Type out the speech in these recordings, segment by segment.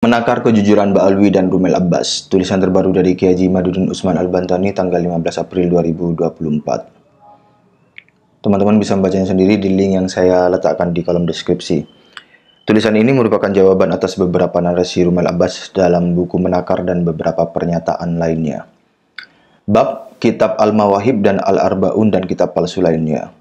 Menakar Kejujuran Ba'alwi dan Rumel Abbas, tulisan terbaru dari Kiai Haji Imaduddin Utsman Al-Bantani tanggal 15 April 2024. Teman-teman bisa membacanya sendiri di link yang saya letakkan di kolom deskripsi. Tulisan ini merupakan jawaban atas beberapa narasi Rumel Abbas dalam buku Menakar dan beberapa pernyataan lainnya. Bab Kitab Al-Mawahib dan Al-Arba'un dan kitab palsu lainnya.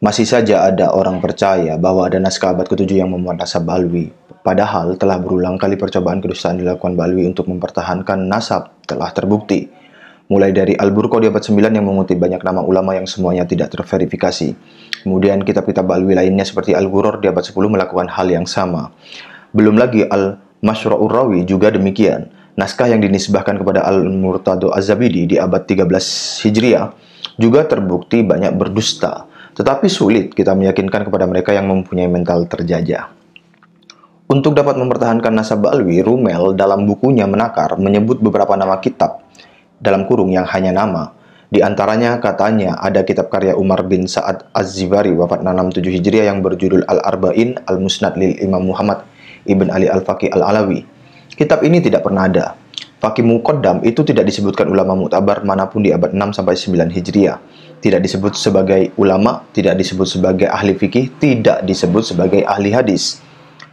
Masih saja ada orang percaya bahwa ada naskah abad ke-7 yang memuat nasab Ba'alwi. Padahal telah berulang kali percobaan kedustaan dilakukan Ba'alwi untuk mempertahankan nasab telah terbukti. Mulai dari Al-Burqa di abad 9 yang mengutip banyak nama ulama yang semuanya tidak terverifikasi. Kemudian kitab-kitab Ba'alwi lainnya seperti Al-Ghuror di abad 10 melakukan hal yang sama. Belum lagi Al-Mashra'ur Rawi juga demikian. Naskah yang dinisbahkan kepada Al-Murtado Az-Zabidi di abad 13 Hijriah juga terbukti banyak berdusta. Tetapi sulit kita meyakinkan kepada mereka yang mempunyai mental terjajah. Untuk dapat mempertahankan nasab Ba'alwi, Rumel dalam bukunya Menakar menyebut beberapa nama kitab dalam kurung yang hanya nama. Di antaranya katanya ada kitab karya Umar bin Sa'ad Az-Zibari wafat 667 Hijriah yang berjudul Al-Arba'in Al-Musnad lil Imam Muhammad Ibn Ali Al-Faqih Al-Alawi. Kitab ini tidak pernah ada. Faqih Muqaddam itu tidak disebutkan ulama muktabar manapun di abad 6 sampai 9 Hijriah. Tidak disebut sebagai ulama, tidak disebut sebagai ahli fikih, tidak disebut sebagai ahli hadis.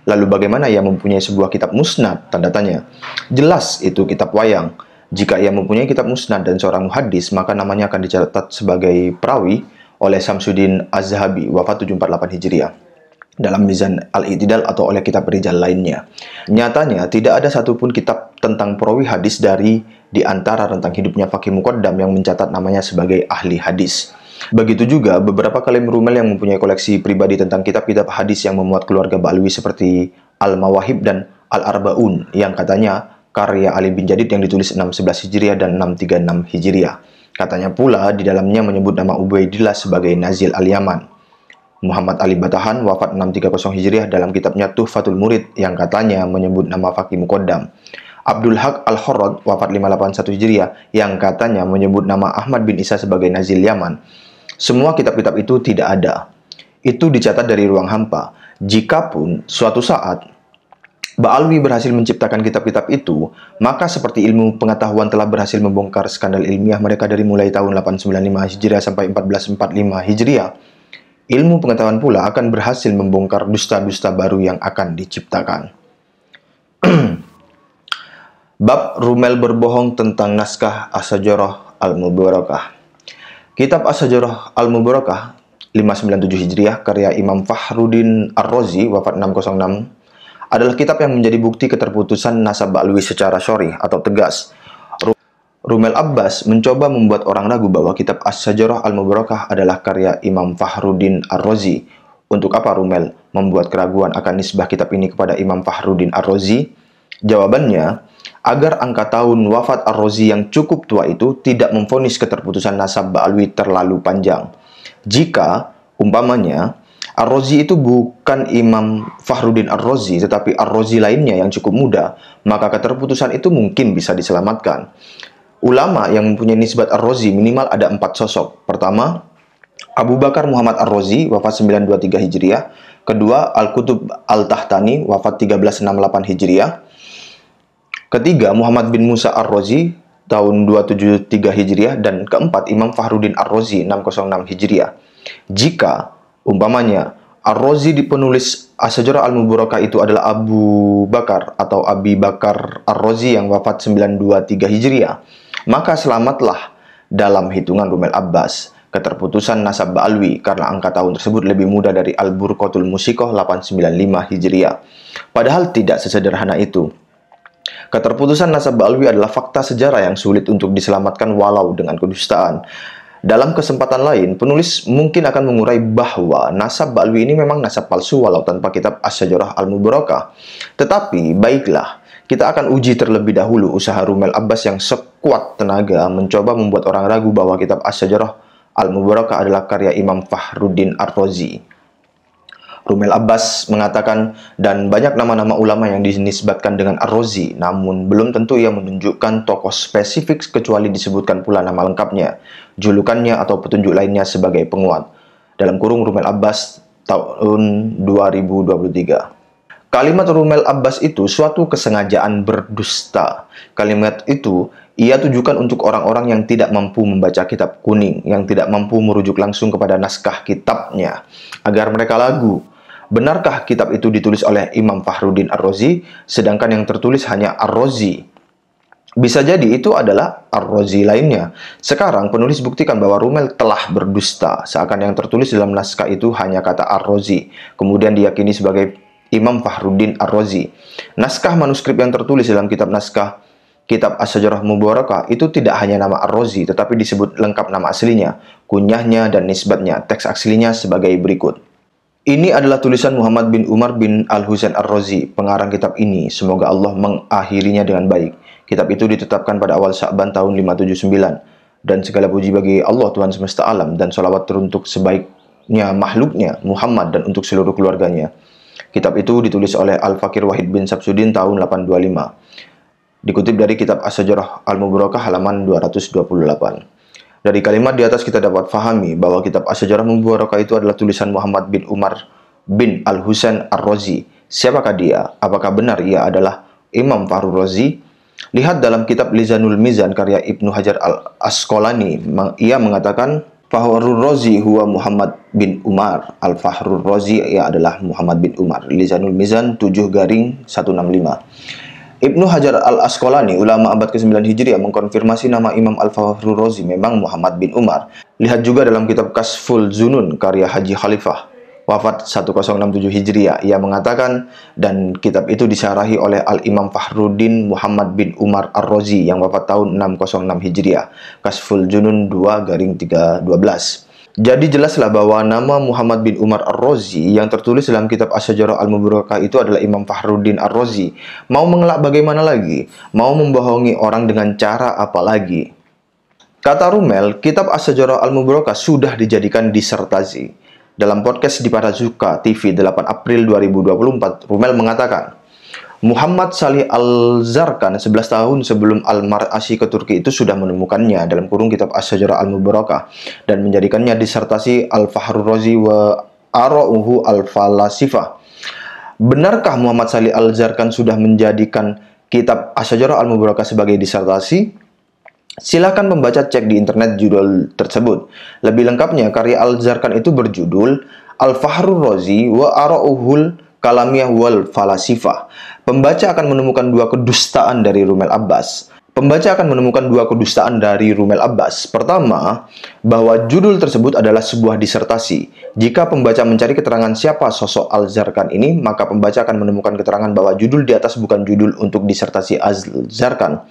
Lalu bagaimana ia mempunyai sebuah kitab musnad? Tanda tanya. Jelas itu kitab wayang. Jika ia mempunyai kitab musnad dan seorang muhaddis, maka namanya akan dicatat sebagai perawi oleh Samsuddin Az-Zahabi, wafat 748 Hijriah. Dalam Mizan Al-I'tidal atau oleh kitab rijal lainnya. Nyatanya, tidak ada satupun kitab tentang perawi hadis di antara rentang hidupnya Faqih Muqaddam yang mencatat namanya sebagai ahli hadis. Begitu juga beberapa kalim Rumel yang mempunyai koleksi pribadi tentang kitab-kitab hadis yang memuat keluarga Ba'alwi seperti Al-Mawahib dan Al-Arba'un yang katanya karya Ali bin Jadid yang ditulis 611 Hijriah dan 636 Hijriah. Katanya pula di dalamnya menyebut nama Ubaidillah sebagai Nazil Al-Yaman. Muhammad Ali Batahan wafat 630 Hijriah dalam kitabnya Tuhfatul Murid yang katanya menyebut nama Faqih Muqaddam. Abdul Haq Al-Horrod wafat 581 Hijriah yang katanya menyebut nama Ahmad bin Isa sebagai Nazil Yaman. Semua kitab-kitab itu tidak ada. Itu dicatat dari ruang hampa. Jikapun suatu saat Ba'alwi berhasil menciptakan kitab-kitab itu, maka seperti ilmu pengetahuan telah berhasil membongkar skandal ilmiah mereka dari mulai tahun 895 Hijriah sampai 1445 Hijriah, ilmu pengetahuan pula akan berhasil membongkar dusta-dusta baru yang akan diciptakan. Bab Rumel berbohong tentang naskah As-Sajarah Al-Mubarakah. Kitab As-Sajarah Al-Mubarakah 597 Hijriah karya Imam Fakhruddin Ar-Razi wafat 606 adalah kitab yang menjadi bukti keterputusan nasab Ba'alwi secara syarih atau tegas. Rumel Abbas mencoba membuat orang ragu bahwa kitab As-Sajarah Al-Mubarakah adalah karya Imam Fakhruddin Ar-Razi. Untuk apa Rumel membuat keraguan akan nisbah kitab ini kepada Imam Fakhruddin Ar-Razi? Jawabannya, agar angka tahun wafat Ar-Razi yang cukup tua itu tidak memvonis keterputusan nasab Ba'alwi terlalu panjang. Jika, umpamanya, Ar-Razi itu bukan Imam Fakhruddin Ar-Razi, tetapi Ar-Razi lainnya yang cukup muda, maka keterputusan itu mungkin bisa diselamatkan. Ulama yang mempunyai nisbat Ar-Razi minimal ada 4 sosok. Pertama, Abu Bakar Muhammad Ar-Razi, wafat 923 Hijriah. Kedua, Al-Qutub Al-Tahtani, wafat 1368 Hijriah. Ketiga, Muhammad bin Musa Ar-Razi, tahun 273 Hijriah. Dan keempat, Imam Fakhruddin Ar-Razi, 606 Hijriah. Jika, umpamanya, Ar-Razi di penulis As-Sajarah Al-Mubarakah itu adalah Abu Bakar atau Abi Bakar Ar-Razi yang wafat 923 Hijriah, maka selamatlah dalam hitungan Rumel Abbas keterputusan nasab Ba'alwi karena angka tahun tersebut lebih muda dari Al-Burqatul Musiqah 895 Hijriah. Padahal tidak sesederhana itu. Keterputusan nasab Ba'alwi adalah fakta sejarah yang sulit untuk diselamatkan walau dengan kedustaan. Dalam kesempatan lain, penulis mungkin akan mengurai bahwa nasab Ba'alwi ini memang nasab palsu walau tanpa kitab As-Sajarah Al-Mubarakah. Tetapi, baiklah, kita akan uji terlebih dahulu usaha Rumel Abbas yang sekuat tenaga mencoba membuat orang ragu bahwa kitab As-Sajarah Al-Mubarakah adalah karya Imam Fakhruddin Ar-Razi. Rumel Abbas mengatakan, dan banyak nama-nama ulama yang dinisbatkan dengan Ar-Razi, namun belum tentu ia menunjukkan tokoh spesifik kecuali disebutkan pula nama lengkapnya, julukannya atau petunjuk lainnya sebagai penguat. Dalam kurung Rumel Abbas tahun 2023. Kalimat Rumel Abbas itu suatu kesengajaan berdusta. Kalimat itu ia tujukan untuk orang-orang yang tidak mampu membaca kitab kuning, yang tidak mampu merujuk langsung kepada naskah kitabnya, agar mereka lagu. Benarkah kitab itu ditulis oleh Imam Fakhruddin Ar-Razi, sedangkan yang tertulis hanya Ar-Razi? Bisa jadi itu adalah Ar-Razi lainnya. Sekarang penulis buktikan bahwa Rumel telah berdusta, seakan yang tertulis dalam naskah itu hanya kata Ar-Razi, kemudian diyakini sebagai Imam Fakhruddin Ar-Razi. Naskah manuskrip yang tertulis dalam naskah Kitab As-Sajarah Mubarakah itu tidak hanya nama Ar-Razi, tetapi disebut lengkap nama aslinya, kunyahnya, dan nisbatnya. Teks aslinya sebagai berikut. Ini adalah tulisan Muhammad bin Umar bin Al-Husain Ar-Razi, pengarang kitab ini. Semoga Allah mengakhirinya dengan baik. Kitab itu ditetapkan pada awal Sya'ban tahun 579. Dan segala puji bagi Allah Tuhan semesta alam, dan sholawat teruntuk sebaiknya makhluknya, Muhammad, dan untuk seluruh keluarganya. Kitab itu ditulis oleh Al-Fakir Wahid bin Sabsuddin tahun 825. Dikutip dari kitab As-Sajarah Al-Mubarakah halaman 228. Dari kalimat di atas kita dapat fahami bahwa kitab As-Sajarah Mubarakah itu adalah tulisan Muhammad bin Umar bin Al-Husain Ar-Razi. Siapakah dia? Apakah benar ia adalah Imam Fakhrur Razi? Lihat dalam kitab Lizanul Mizan karya Ibnu Hajar Al-Asqalani. Ia mengatakan Fakhrur Razi huwa Muhammad bin Umar. Al-Fakhrur Razi ia adalah Muhammad bin Umar. Lizanul Mizan 7-165. Ibnu Hajar Al-Asqalani, ulama abad ke-9 Hijriah, mengkonfirmasi nama Imam Al-Fakhrur Razi memang Muhammad bin Umar. Lihat juga dalam kitab Kasful Zunun karya Haji Khalifah, wafat 1067 Hijriah. Ia mengatakan, dan kitab itu disyarahi oleh Al-Imam Fakhruddin Muhammad bin Umar Ar-Razi yang wafat tahun 606 Hijriah. Kasful Zunun 2-312. Jadi jelaslah bahwa nama Muhammad bin Umar Ar-Razi yang tertulis dalam kitab As-Sajarah Al-Mubarakah itu adalah Imam Fakhruddin Ar-Razi. Mau mengelak bagaimana lagi? Mau membohongi orang dengan cara apa lagi? Kata Rumel, kitab As-Sajarah Al-Mubarakah sudah dijadikan disertasi. Dalam podcast di Parazuka TV 8 April 2024, Rumel mengatakan, Muhammad Salih Al-Zarkan 11 tahun sebelum Al-Mar'ashi ke Turki itu sudah menemukannya dalam kurung kitab As-Sajarah Al-Mubarakah dan menjadikannya disertasi Al-Fakhrur Razi wa Ara'uhu Al-Falasifah. Benarkah Muhammad Salih Al-Zarkan sudah menjadikan kitab As-Sajarah Al-Mubarakah sebagai disertasi? Silakan membaca cek di internet judul tersebut. Lebih lengkapnya, karya Al-Zarkan itu berjudul Al-Fakhrur Razi wa Ara'uhul Kalamiyah wal Falasifah. Pembaca akan menemukan dua kedustaan dari Rumel Abbas. Pertama, bahwa judul tersebut adalah sebuah disertasi. Jika pembaca mencari keterangan siapa sosok Al-Zarkan ini, maka pembaca akan menemukan keterangan bahwa judul di atas bukan judul untuk disertasi Al-Zarkan,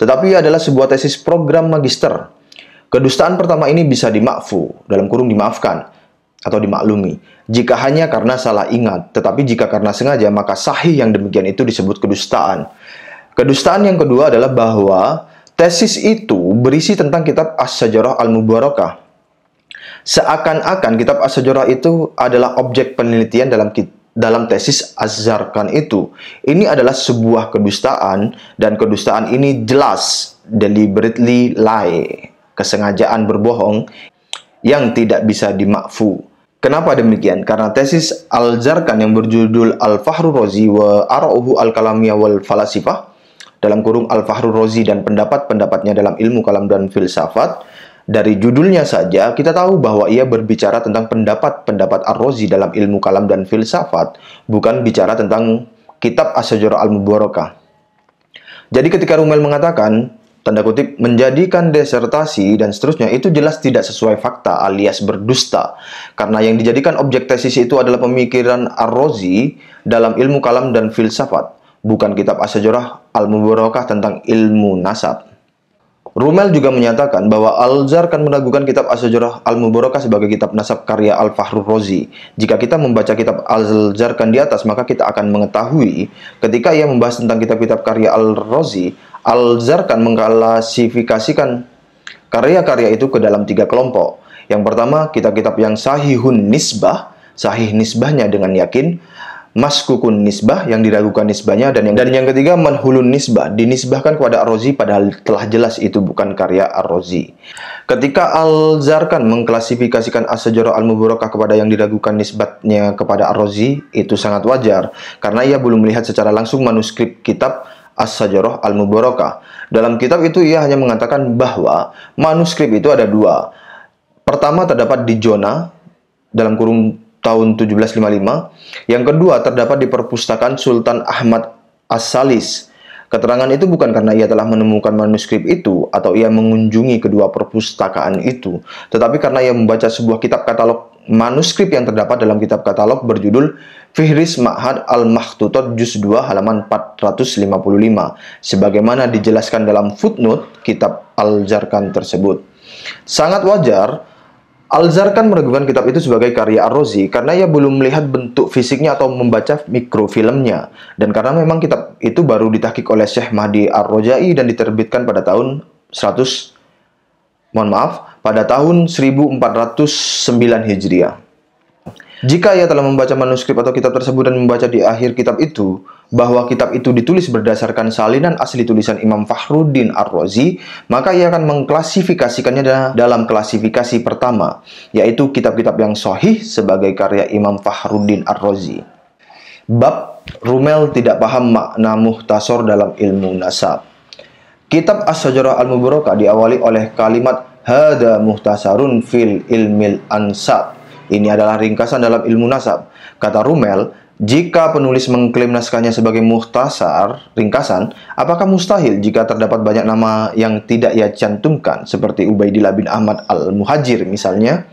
tetapi adalah sebuah tesis program magister. Kedustaan pertama ini bisa dimaafkan atau dimaklumi jika hanya karena salah ingat, tetapi jika karena sengaja, maka sahih yang demikian itu disebut kedustaan. Kedustaan yang kedua adalah bahwa tesis itu berisi tentang kitab As-Sajarah Al-Mubarakah. Seakan-akan kitab As-Sajarah itu adalah objek penelitian dalam tesis Az-Zarkan itu. Ini adalah sebuah kedustaan, dan kedustaan ini jelas deliberately lie, kesengajaan berbohong yang tidak bisa dimakfu. Kenapa demikian? Karena tesis Al-Zarkan yang berjudul Al-Fakhrur Razi wa Ara'uhu Al-Kalamiyah wal Falasifah dalam kurung Al-Fakhrur Razi dan pendapat-pendapatnya dalam ilmu kalam dan filsafat. Dari judulnya saja kita tahu bahwa ia berbicara tentang pendapat-pendapat Ar-Razi dalam ilmu kalam dan filsafat, bukan bicara tentang kitab As-Sajarah Al-Mubarakah. Jadi ketika Rumel mengatakan, tanda kutip, menjadikan disertasi dan seterusnya, itu jelas tidak sesuai fakta alias berdusta. Karena yang dijadikan objek tesis itu adalah pemikiran Ar-Razi dalam ilmu kalam dan filsafat, bukan kitab As-Sajarah Al-Mubarakah tentang ilmu nasab. Rumel juga menyatakan bahwa Al-Zarkan meragukan kitab As-Sajarah Al-Mubarakah sebagai kitab nasab karya Al-Fakhrur Razi. Jika kita membaca kitab Al-Zarkan di atas, maka kita akan mengetahui ketika ia membahas tentang kitab-kitab karya Al-Razi, Al-Zarkan mengklasifikasikan karya-karya itu ke dalam 3 kelompok. Yang pertama, kitab-kitab yang sahihun nisbah, sahih nisbahnya dengan yakin, maskukun nisbah, yang diragukan nisbahnya, dan yang ketiga manhulun nisbah, dinisbahkan kepada Ar-Razi padahal telah jelas itu bukan karya Ar-Razi. Ketika Al-Zarkan mengklasifikasikan As-Sajarah Al-Mubarakah kepada yang diragukan nisbatnya kepada Ar-Razi, itu sangat wajar karena ia belum melihat secara langsung manuskrip kitab As-Sajarah Al-Mubarakah. Dalam kitab itu ia hanya mengatakan bahwa manuskrip itu ada dua. Pertama terdapat di Jona dalam kurung tahun 1755. Yang kedua terdapat di perpustakaan Sultan Ahmad As-Salis. Keterangan itu bukan karena ia telah menemukan manuskrip itu atau ia mengunjungi kedua perpustakaan itu, tetapi karena ia membaca sebuah kitab katalog manuskrip yang terdapat dalam kitab katalog berjudul Fihris Ma'had Al-Makhtutat Juz 2 halaman 455, sebagaimana dijelaskan dalam footnote kitab Al-Zarkan tersebut. Sangat wajar Al-Zarkan meragukan kitab itu sebagai karya Ar-Razi karena ia belum melihat bentuk fisiknya atau membaca mikrofilmnya, dan karena memang kitab itu baru ditahqiq oleh Syekh Mahdi Ar-Rojai dan diterbitkan pada tahun pada tahun 1409 Hijriah. Jika ia telah membaca manuskrip atau kitab tersebut dan membaca di akhir kitab itu bahwa kitab itu ditulis berdasarkan salinan asli tulisan Imam Fakhruddin Ar-Razi, maka ia akan mengklasifikasikannya dalam klasifikasi pertama, yaitu kitab-kitab yang sahih sebagai karya Imam Fakhruddin Ar-Razi. Bab Rumel tidak paham makna muhtasor dalam ilmu nasab. Kitab As-Sajarah Al-Mubarakah diawali oleh kalimat hada muhtasarun fil ilmil ansab. Ini adalah ringkasan dalam ilmu nasab. Kata Rumel, jika penulis mengklaim naskahnya sebagai muhtasar, ringkasan, apakah mustahil jika terdapat banyak nama yang tidak ia cantumkan, seperti Ubaidillah bin Ahmad Al-Muhajir misalnya?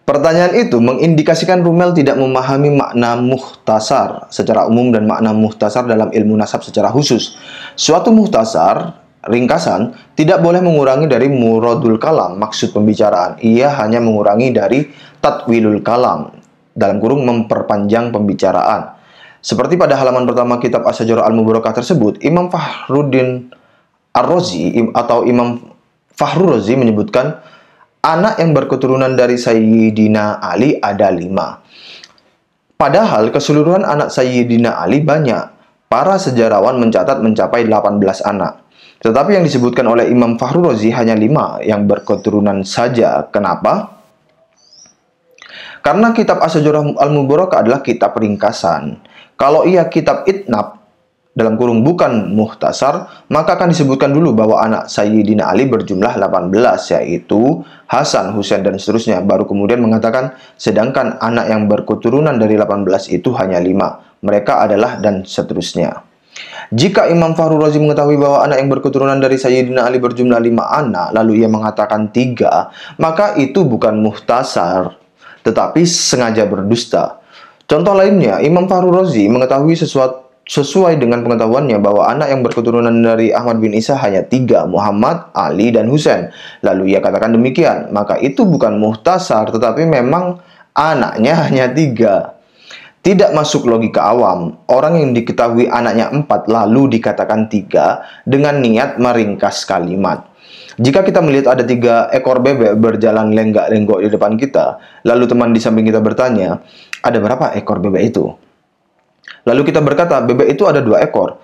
Pertanyaan itu mengindikasikan Rumel tidak memahami makna muhtasar secara umum dan makna muhtasar dalam ilmu nasab secara khusus. Suatu muhtasar, ringkasan, tidak boleh mengurangi dari muradul kalam, maksud pembicaraan. Ia hanya mengurangi dari tatwilul kalam, dalam kurung memperpanjang pembicaraan. Seperti pada halaman pertama kitab As-Sajarah Al-Mubarakah tersebut, Imam Fakhruddin Ar-Razi atau Imam Fakhrur Razi menyebutkan anak yang berketurunan dari Sayyidina Ali ada 5. Padahal keseluruhan anak Sayyidina Ali banyak. Para sejarawan mencatat mencapai 18 anak. Tetapi yang disebutkan oleh Imam Fakhrur Razi hanya 5 yang berketurunan saja. Kenapa? Karena kitab As-Sajarah Al-Mubarakah adalah kitab ringkasan. Kalau ia kitab itnab, dalam kurung bukan muhtasar, maka akan disebutkan dulu bahwa anak Sayyidina Ali berjumlah 18, yaitu Hasan, Husain, dan seterusnya. Baru kemudian mengatakan, sedangkan anak yang berketurunan dari 18 itu hanya 5. Mereka adalah dan seterusnya. Jika Imam Fakhrur Razi mengetahui bahwa anak yang berketurunan dari Sayyidina Ali berjumlah 5 anak, lalu ia mengatakan 3, maka itu bukan muhtasar, tetapi sengaja berdusta. Contoh lainnya, Imam Fakhrur Razi mengetahui sesuai dengan pengetahuannya bahwa anak yang berketurunan dari Ahmad bin Isa hanya 3, Muhammad, Ali, dan Husain. Lalu ia katakan demikian, maka itu bukan muhtasar, tetapi memang anaknya hanya 3. Tidak masuk logika awam, orang yang diketahui anaknya 4 lalu dikatakan 3 dengan niat meringkas kalimat. Jika kita melihat ada 3 ekor bebek berjalan lenggak-lenggok di depan kita, lalu teman di samping kita bertanya, ada berapa ekor bebek itu? Lalu kita berkata, bebek itu ada 2 ekor.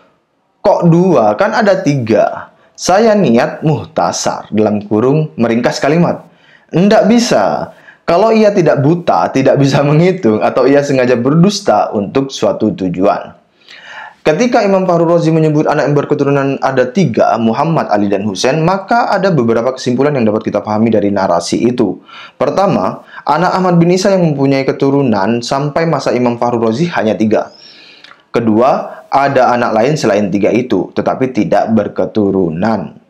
Kok 2? Kan ada 3. Saya niat muhtasar, dalam kurung meringkas kalimat. Tidak bisa. Kalau ia tidak buta, tidak bisa menghitung, atau ia sengaja berdusta untuk suatu tujuan. Ketika Imam Fakhrur Razi menyebut anak yang berketurunan ada 3, Muhammad, Ali, dan Husain, maka ada beberapa kesimpulan yang dapat kita pahami dari narasi itu. Pertama, anak Ahmad bin Isa yang mempunyai keturunan sampai masa Imam Fakhrur Razi hanya 3. Kedua, ada anak lain selain 3 itu, tetapi tidak berketurunan.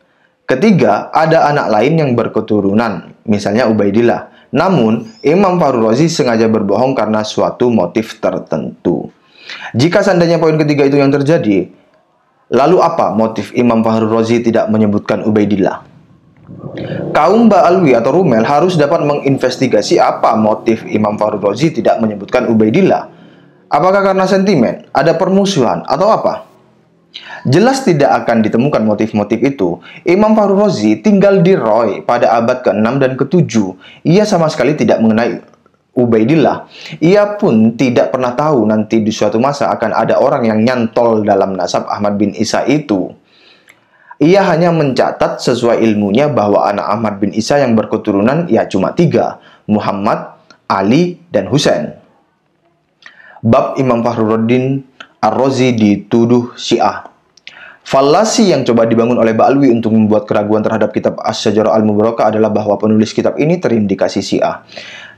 Ketiga, ada anak lain yang berketurunan, misalnya Ubaidillah. Namun, Imam Fakhrur Razi sengaja berbohong karena suatu motif tertentu. Jika seandainya poin ketiga itu yang terjadi, lalu apa motif Imam Fakhrur Razi tidak menyebutkan Ubaidillah? Kaum Ba'alwi atau Rumel harus dapat menginvestigasi apa motif Imam Fakhrur Razi tidak menyebutkan Ubaidillah. Apakah karena sentimen, ada permusuhan, atau apa? Jelas tidak akan ditemukan motif-motif itu. Imam Fakhrur Razi tinggal di Roy pada abad ke-6 dan ke-7. Ia sama sekali tidak mengenai Ubaidillah, ia pun tidak pernah tahu nanti di suatu masa akan ada orang yang nyantol dalam nasab Ahmad bin Isa itu. Ia hanya mencatat sesuai ilmunya bahwa anak Ahmad bin Isa yang berketurunan ya cuma 3, Muhammad, Ali, dan Husain. Bab Imam Fakhruddin Ar-Razi dituduh Syiah. Falasi yang coba dibangun oleh Ba'alwi untuk membuat keraguan terhadap kitab Asy-Syajarah Al-Mubarakah adalah bahwa penulis kitab ini terindikasi Syiah.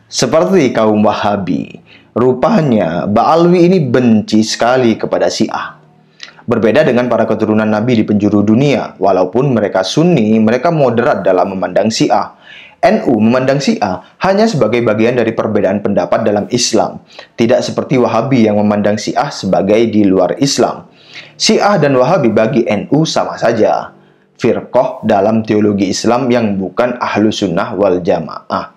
Seperti kaum Wahabi, rupanya Ba'alwi ini benci sekali kepada Syiah. Berbeda dengan para keturunan Nabi di penjuru dunia, walaupun mereka Sunni, mereka moderat dalam memandang Syiah. NU memandang Syiah hanya sebagai bagian dari perbedaan pendapat dalam Islam, tidak seperti Wahabi yang memandang Syiah sebagai di luar Islam. Syiah dan Wahabi bagi NU sama saja, firqah dalam teologi Islam yang bukan ahlu sunnah wal jamaah.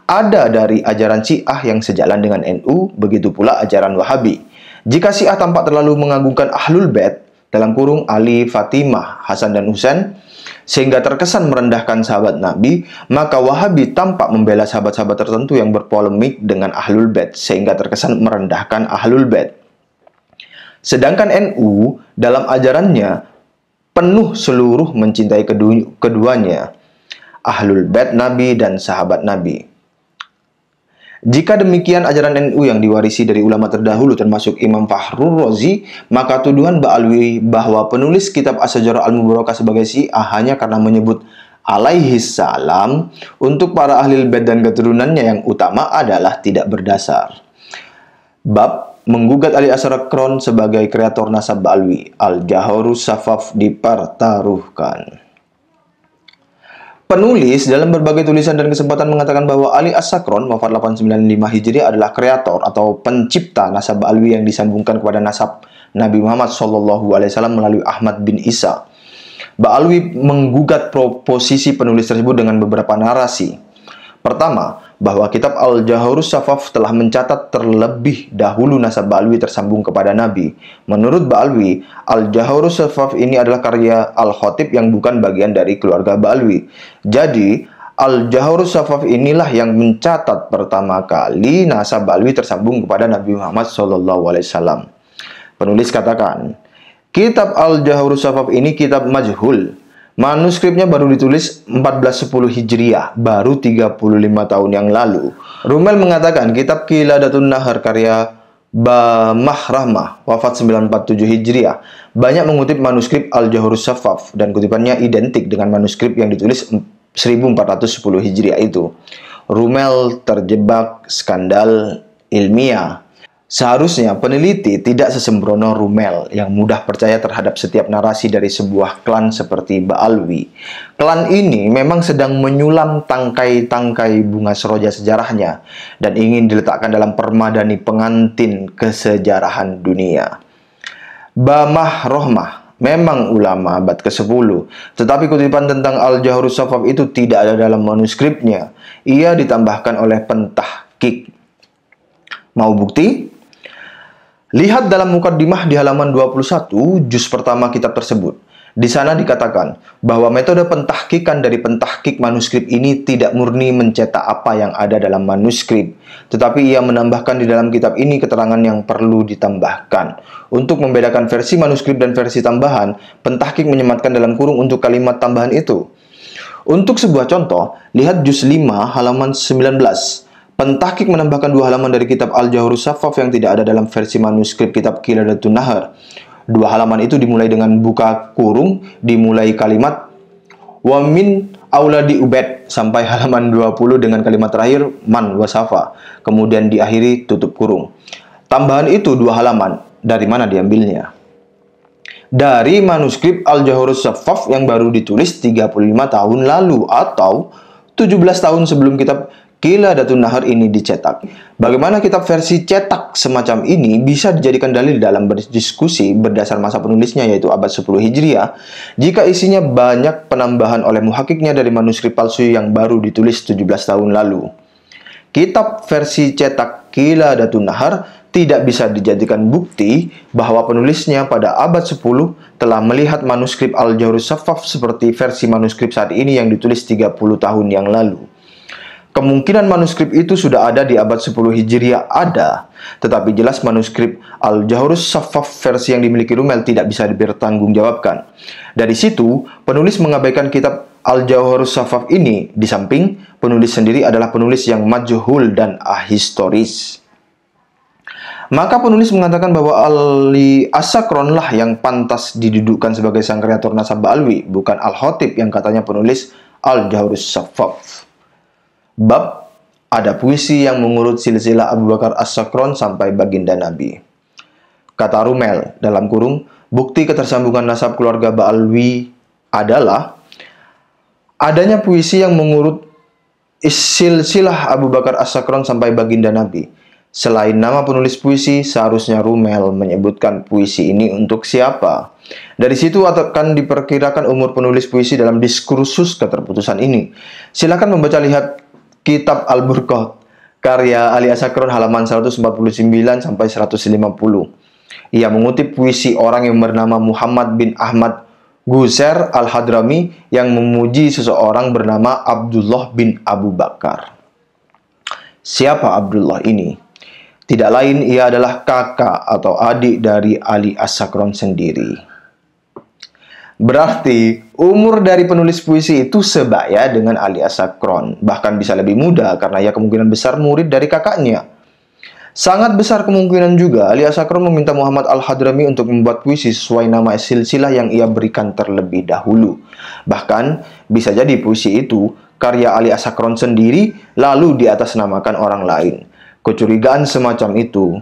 Ada dari ajaran Syiah yang sejalan dengan NU, begitu pula ajaran Wahabi. Jika Syiah tampak terlalu mengagungkan Ahlul Bait, dalam kurung Ali, Fatimah, Hasan dan Husain, sehingga terkesan merendahkan sahabat Nabi, maka Wahabi tampak membela sahabat-sahabat tertentu yang berpolemik dengan Ahlul Bait, sehingga terkesan merendahkan Ahlul Bait. Sedangkan NU dalam ajarannya penuh seluruh mencintai keduanya, Ahlul Bait Nabi dan sahabat Nabi. Jika demikian ajaran NU yang diwarisi dari ulama terdahulu termasuk Imam Fakhrul Razi, maka tuduhan Ba'alwi bahwa penulis kitab Asy-Syajarah Al-Mubarakah sebagai Syiah hanya karena menyebut alaihi salam untuk para ahli bait dan keturunannya yang utama adalah tidak berdasar. Bab menggugat Ali Asy-Syarqron sebagai kreator nasab Ba'alwi, Al-Jauharus Safaf dipertaruhkan. Penulis dalam berbagai tulisan dan kesempatan mengatakan bahwa Ali Asy-Syarqron wafat 895 Hijriah adalah kreator atau pencipta nasab Ba'alwi yang disambungkan kepada nasab Nabi Muhammad SAW melalui Ahmad bin Isa. Ba'alwi menggugat proposisi penulis tersebut dengan beberapa narasi. Pertama, bahwa kitab Al-Jauharus Safaf telah mencatat terlebih dahulu nasab Ba'alwi tersambung kepada Nabi. Menurut Ba'alwi, Al-Jauharus Safaf ini adalah karya Al-Khatib yang bukan bagian dari keluarga Ba'alwi. Jadi, Al-Jauharus Safaf inilah yang mencatat pertama kali nasab Ba'alwi tersambung kepada Nabi Muhammad SAW. Penulis katakan, kitab Al-Jauharus Safaf ini kitab majhul. Manuskripnya baru ditulis 1410 Hijriah, baru 35 tahun yang lalu. Rumel mengatakan kitab Qiladatun Nahar karya Bamahrahmah, wafat 947 Hijriah, banyak mengutip manuskrip Al-Jauharus Safaf dan kutipannya identik dengan manuskrip yang ditulis 1410 Hijriah itu. Rumel terjebak skandal ilmiah. Seharusnya peneliti tidak sesembrono Rumel yang mudah percaya terhadap setiap narasi dari sebuah klan seperti Ba'alwi. Klan ini memang sedang menyulam tangkai-tangkai bunga seroja sejarahnya dan ingin diletakkan dalam permadani pengantin kesejarahan dunia. Bamahrahmah memang ulama abad ke-10, tetapi kutipan tentang Al-Jauharus Safaf itu tidak ada dalam manuskripnya. Ia ditambahkan oleh pentahqiq. Mau bukti? Lihat dalam mukaddimah di halaman 21 juz pertama kitab tersebut. Di sana dikatakan bahwa metode pentahqiqan dari pentahqiq manuskrip ini tidak murni mencetak apa yang ada dalam manuskrip, tetapi ia menambahkan di dalam kitab ini keterangan yang perlu ditambahkan. Untuk membedakan versi manuskrip dan versi tambahan, pentahqiq menyematkan dalam kurung untuk kalimat tambahan itu. Untuk sebuah contoh, lihat juz 5 halaman 19. Pentahqiq menambahkan 2 halaman dari kitab Al-Jauharus Safaf yang tidak ada dalam versi manuskrip kitab Qiladatun Nahar. 2 halaman itu dimulai dengan buka kurung, dimulai kalimat wa min auladi Ubaid sampai halaman 20 dengan kalimat terakhir man wasafa, kemudian diakhiri tutup kurung. Tambahan itu 2 halaman, dari mana diambilnya? Dari manuskrip Al-Jauharus Safaf yang baru ditulis 35 tahun lalu atau 17 tahun sebelum kitab Qiladatun Nahar ini dicetak. Bagaimana kitab versi cetak semacam ini bisa dijadikan dalil dalam berdiskusi berdasar masa penulisnya yaitu abad 10 Hijriah jika isinya banyak penambahan oleh muhakiknya dari manuskrip palsu yang baru ditulis 17 tahun lalu. Kitab versi cetak Qiladatun Nahar tidak bisa dijadikan bukti bahwa penulisnya pada abad 10 telah melihat manuskrip Al-Jauharus Safaf seperti versi manuskrip saat ini yang ditulis 30 tahun yang lalu. Kemungkinan manuskrip itu sudah ada di abad 10 Hijriah ada, tetapi jelas manuskrip Al-Jauharus Saffaf versi yang dimiliki Rumel tidak bisa dipertanggungjawabkan. Dari situ, penulis mengabaikan kitab Al-Jauharus Saffaf ini, di samping penulis sendiri adalah penulis yang majhul dan ahistoris. Maka penulis mengatakan bahwa Ali As-Sakron lah yang pantas didudukkan sebagai sang kreator nasab Ba'alwi, bukan Al-Khatib yang katanya penulis Al-Jauharus Saffaf. Bab, ada puisi yang mengurut silsilah Abu Bakar As-Sakron sampai baginda Nabi. Kata Rumel, dalam kurung, bukti ketersambungan nasab keluarga Ba'alwi adalah adanya puisi yang mengurut silsilah Abu Bakar As-Sakron sampai baginda Nabi. Selain nama penulis puisi, seharusnya Rumel menyebutkan puisi ini untuk siapa. Dari situ akan diperkirakan umur penulis puisi dalam diskursus keterputusan ini. Silakan membaca lihat Kitab Al-Burqat, karya Ali As-Sakron halaman 149 sampai 150. Ia mengutip puisi orang yang bernama Muhammad bin Ahmad Guser Al-Hadrami yang memuji seseorang bernama Abdullah bin Abu Bakar. Siapa Abdullah ini? Tidak lain, ia adalah kakak atau adik dari Ali As-Sakron sendiri. Berarti, umur dari penulis puisi itu sebaya dengan Ali As-Sakron. Bahkan bisa lebih muda karena ia kemungkinan besar murid dari kakaknya. Sangat besar kemungkinan juga Ali As-Sakron meminta Muhammad Al-Hadrami untuk membuat puisi sesuai nama silsilah yang ia berikan terlebih dahulu. Bahkan, bisa jadi puisi itu karya Ali As-Sakron sendiri lalu diatasnamakan orang lain. Kecurigaan semacam itu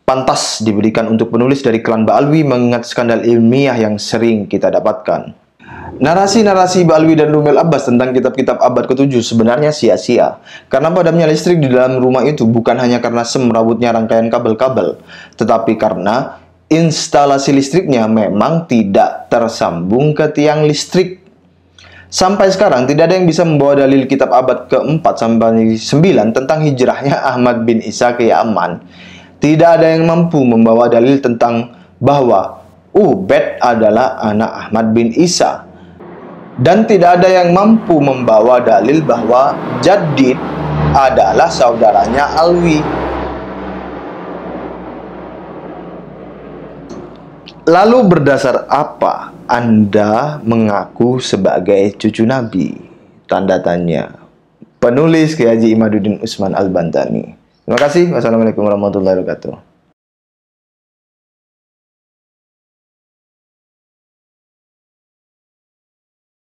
pantas diberikan untuk penulis dari klan Ba'alwi mengingat skandal ilmiah yang sering kita dapatkan. Narasi-narasi Ba'alwi dan Rumel Abbas tentang kitab-kitab abad ke-7 sebenarnya sia-sia, karena padamnya listrik di dalam rumah itu bukan hanya karena semrawutnya rangkaian kabel-kabel, tetapi karena instalasi listriknya memang tidak tersambung ke tiang listrik. Sampai sekarang tidak ada yang bisa membawa dalil kitab abad ke-4 sampai 9 tentang hijrahnya Ahmad bin Isa ke Yaman. Tidak ada yang mampu membawa dalil tentang bahwa Ubed adalah anak Ahmad bin Isa. Dan tidak ada yang mampu membawa dalil bahwa Jadid adalah saudaranya Alwi. Lalu berdasar apa Anda mengaku sebagai cucu Nabi? Tanda tanya. Penulis Kiai Haji Imaduddin Utsman Al-Bantani. Terima kasih. Wassalamualaikum warahmatullahi wabarakatuh.